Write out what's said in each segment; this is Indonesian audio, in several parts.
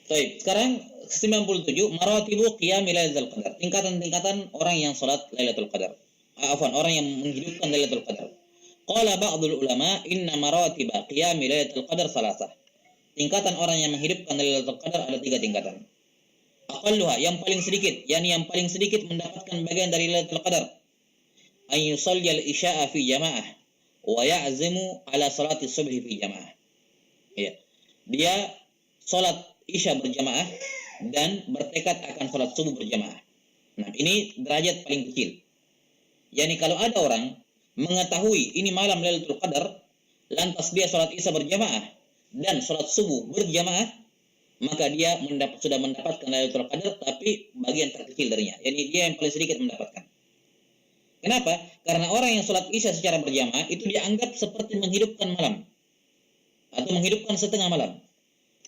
Baik, sekarang 97 maratibu qiyam Lailatul Qadar. Tingkatan-tingkatan orang yang salat Lailatul Qadar. Orang yang menghidupkan Lailatul Qadar. Qala ba'dul ulama inna maratiba qiyam Lailatul Qadar salasah. Tingkatan orang yang menghidupkan Lailatul Qadar ada 3 tingkatan. Aqalluha, yang paling sedikit, yakni yang paling sedikit mendapatkan bagian dari Lailatul Qadar, an yusalli al-isya'a fi jamaah wa ya'zimu ala salati subhi fi jamaah. Ya. Dia salat Isya berjamaah dan bertekad akan salat subuh berjamaah. Nah, ini derajat paling kecil. Yani kalau ada orang mengetahui ini malam Lailatul Qadar, lantas dia salat Isya berjamaah dan salat subuh berjamaah, maka dia sudah mendapatkan Lailatul Qadar, tapi bagian terkecil darinya. Yani dia yang paling sedikit mendapatkan. Kenapa? Karena orang yang salat Isya secara berjamaah itu dianggap seperti menghidupkan malam atau menghidupkan setengah malam.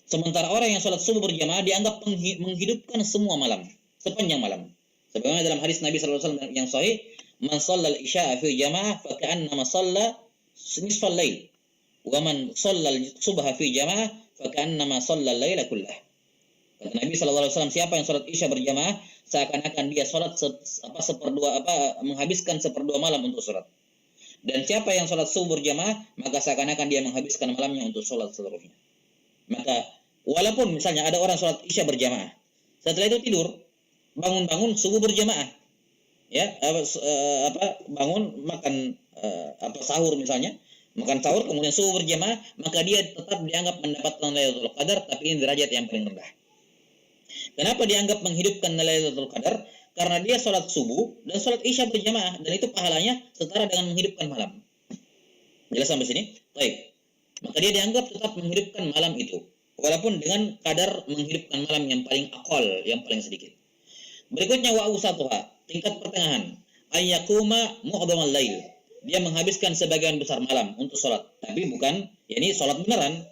Sementara orang yang sholat subuh berjamaah dianggap menghidupkan semua malam, sepanjang malam. Sebagaimana dalam hadis Nabi SAW yang sahih, man shallal isya'a fi jamaah fa ka'annama shalla nisfal lail, wa man shallal subha fi jamaah fa ka'annama shallal laila kullah. Kata Nabi SAW, siapa yang sholat Isya berjamaah seakan-akan dia sholat menghabiskan seperdua malam untuk sholat. Dan siapa yang sholat subuh berjamaah, maka seakan-akan dia menghabiskan malamnya untuk sholat seluruhnya. Maka walaupun misalnya ada orang sholat Isya berjamaah, setelah itu tidur, bangun-bangun subuh berjamaah, ya, bangun makan sahur misalnya, makan sahur kemudian subuh berjamaah, maka dia tetap dianggap mendapatkan Lailatul Qadar, tapi ini derajat yang paling rendah. Kenapa dianggap menghidupkan Lailatul Qadar? Karena dia sholat subuh dan sholat Isya berjamaah, dan itu pahalanya setara dengan menghidupkan malam. Jelas sampai sini? Baik. Maka dia dianggap tetap menghidupkan malam itu, walaupun dengan kadar menghidupkan malam yang paling akal, yang paling sedikit. Berikutnya wa ausatuha, tingkat pertengahan, ayyakuma mu'dhamal lail. Dia menghabiskan sebagian besar malam untuk sholat, tapi bukan, yakni sholat beneran,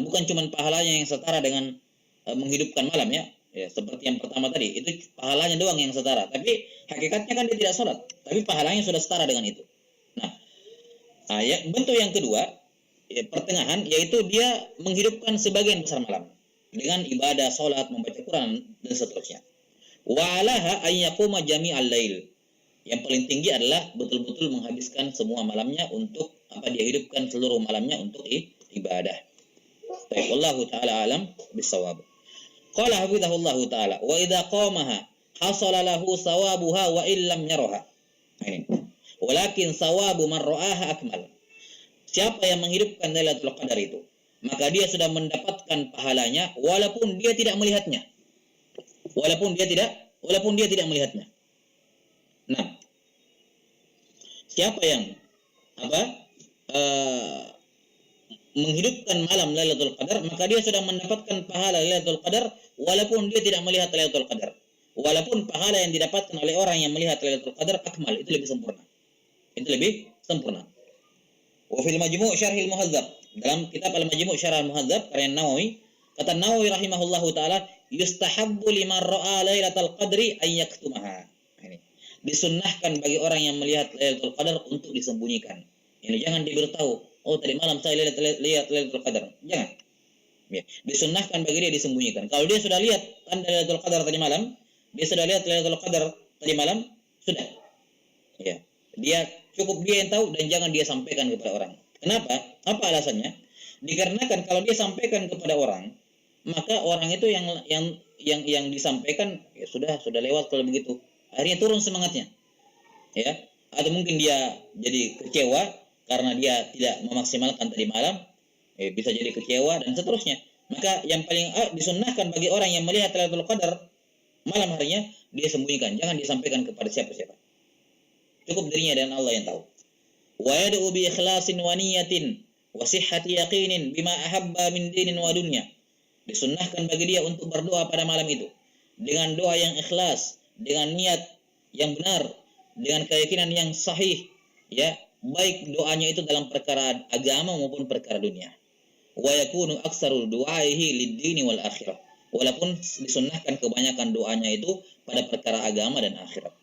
bukan cuma pahalanya yang setara dengan menghidupkan malam, ya, seperti yang pertama tadi, itu pahalanya doang yang setara, tapi hakikatnya kan dia tidak sholat, tapi pahalanya sudah setara dengan itu. Nah, bentuk yang kedua, pertengahan, yaitu dia menghidupkan sebagian besar malam dengan ibadah, sholat, membaca Quran dan seterusnya. Wa alaha ayyakuma jami'al lail. Yang paling tinggi adalah betul-betul menghabiskan semua malamnya untuk dia hidupkan seluruh malamnya untuk ibadah. Baik, wallahu taala alam bisawab. Qala hafizahullahu taala, wa idza qamaha hasala lahu sawabuha wa illam yaraha. Ini. Walakin sawabu man ra'aha akmal. Siapa yang menghidupkan Lailatul Qadar itu, maka dia sudah mendapatkan pahalanya walaupun dia tidak melihatnya. Walaupun dia tidak melihatnya. Nah, siapa yang menghidupkan malam Lailatul Qadar, maka dia sudah mendapatkan pahala Lailatul Qadar walaupun dia tidak melihat Lailatul Qadar. Walaupun pahala yang didapatkan oleh orang yang melihat Lailatul Qadar akmal, itu lebih sempurna. Wa fil Majmu' Syarhil Muhadzab, dalam kitab Al-Majmu' Syarh Al-Muhadzab karya Nawawi, kata Nawawi rahimahullahu taala, yustahabbu liman ra'a Lailatul Qadri ay yaktumaha. Ini disunnahkan bagi orang yang melihat Lailatul Qadar untuk disembunyikan. Ini jangan diberitahu, oh tadi malam saya lihat Lailatul Qadar. Jangan. Ya, disunnahkan bagi dia disembunyikan. Kalau dia sudah lihat tanda Lailatul Qadar tadi malam, sudah. Ya. Dia yang tahu dan jangan dia sampaikan kepada orang. Kenapa? Apa alasannya? Dikarenakan kalau dia sampaikan kepada orang, maka orang itu yang disampaikan ya sudah lewat kalau begitu. Akhirnya turun semangatnya. Ya. Atau mungkin dia jadi kecewa karena dia tidak memaksimalkan tadi malam, bisa jadi kecewa dan seterusnya. Maka yang paling disunnahkan bagi orang yang melihat Lailatul Qadar malam harinya, dia sembunyikan, jangan disampaikan kepada siapa-siapa. Cukup dirinya dan Allah yang tahu. Wa yad'u bi ikhlasin wa niyatin wa sihhati yaqinin bima ahabba min dinin wa dunya. Disunnahkan bagi dia untuk berdoa pada malam itu dengan doa yang ikhlas, dengan niat yang benar, dengan keyakinan yang sahih, ya, baik doanya itu dalam perkara agama maupun perkara dunia. Wa yakunu aktsaru du'aihi lid-dini wal akhirah. Walaupun disunnahkan kebanyakan doanya itu pada perkara agama dan akhirat.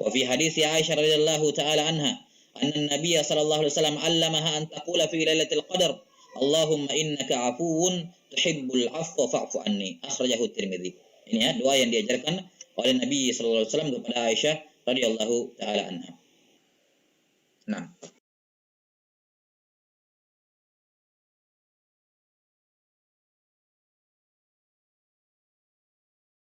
Wa fi hadis Aisyah radhiyallahu taala anha, anna an-nabiy sallallahu alaihi wasallam 'allamaha an taqula fi lailatul qadar Allahumma innaka afuwun tuhibbul afwa fa'fu anni. Akhrajahu Tirmidzi. Ini ya doa yang diajarkan oleh Nabi sallallahu alaihi wasallam kepada Aisyah radhiyallahu taala anha.